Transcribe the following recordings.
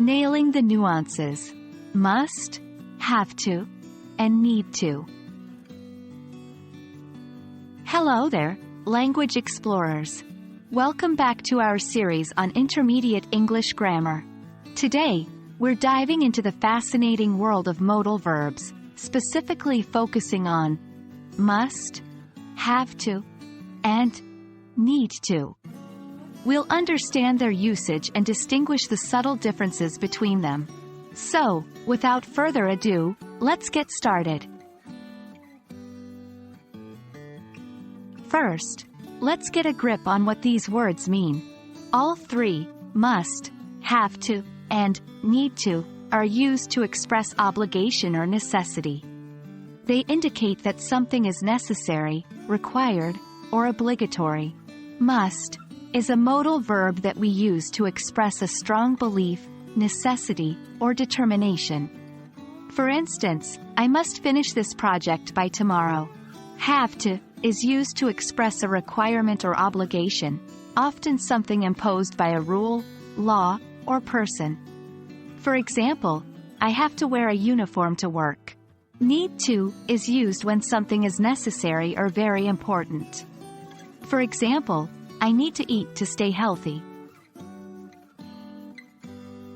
Nailing the nuances. Must, have to, and need to. Hello there, language explorers. Welcome back to our series on intermediate English grammar. Today, we're diving into the fascinating world of modal verbs, specifically focusing on must, have to, and need to. We'll understand their usage and distinguish the subtle differences between them. So, without further ado, let's get started. First, let's get a grip on what these words mean. All three, must, have to, and need to, are used to express obligation or necessity. They indicate that something is necessary, required, or obligatory. Must is a modal verb that we use to express a strong belief, necessity, or determination. For instance, I must finish this project by tomorrow. Have to is used to express a requirement or obligation, often something imposed by a rule, law, or person. For example, I have to wear a uniform to work. Need to is used when something is necessary or very important. For example, I need to eat to stay healthy.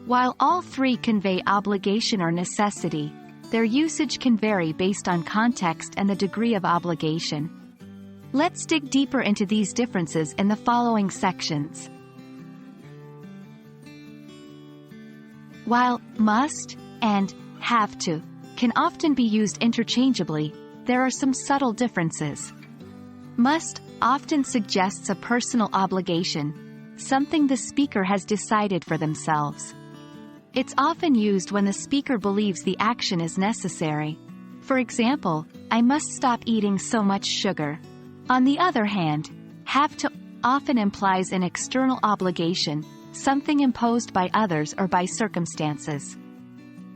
While all three convey obligation or necessity, their usage can vary based on context and the degree of obligation. Let's dig deeper into these differences in the following sections. While must and have to can often be used interchangeably, there are some subtle differences. Must often suggests a personal obligation, something the speaker has decided for themselves. It's often used when the speaker believes the action is necessary. For example, I must stop eating so much sugar. On the other hand, have to often implies an external obligation, something imposed by others or by circumstances.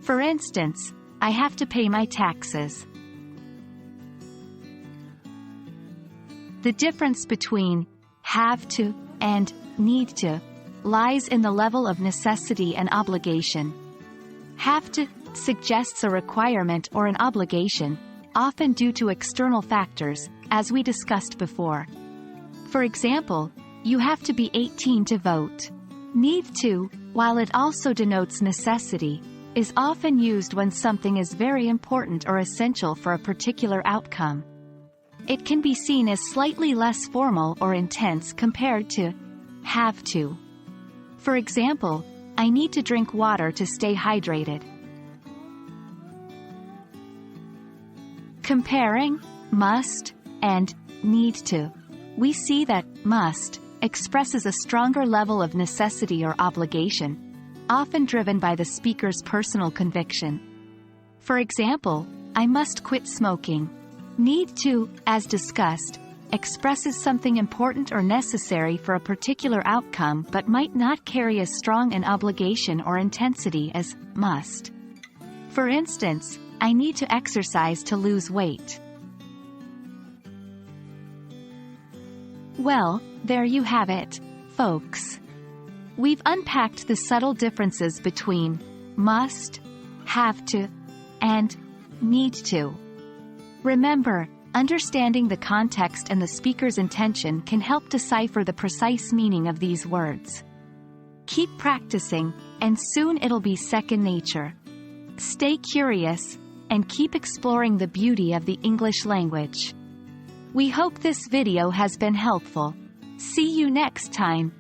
For instance, I have to pay my taxes. The difference between have to and need to lies in the level of necessity and obligation. Have to suggests a requirement or an obligation, often due to external factors, as we discussed before. For example, you have to be 18 to vote. Need to, while it also denotes necessity, is often used when something is very important or essential for a particular outcome. It can be seen as slightly less formal or intense compared to have to. For example, I need to drink water to stay hydrated. Comparing must and need to, we see that must expresses a stronger level of necessity or obligation, often driven by the speaker's personal conviction. For example, I must quit smoking. Need to, as discussed, expresses something important or necessary for a particular outcome but might not carry as strong an obligation or intensity as must. For instance, I need to exercise to lose weight. Well, there you have it, folks. We've unpacked the subtle differences between must, have to, and need to. Remember, understanding the context and the speaker's intention can help decipher the precise meaning of these words. Keep practicing, and soon it'll be second nature. Stay curious, and keep exploring the beauty of the English language. We hope this video has been helpful. See you next time.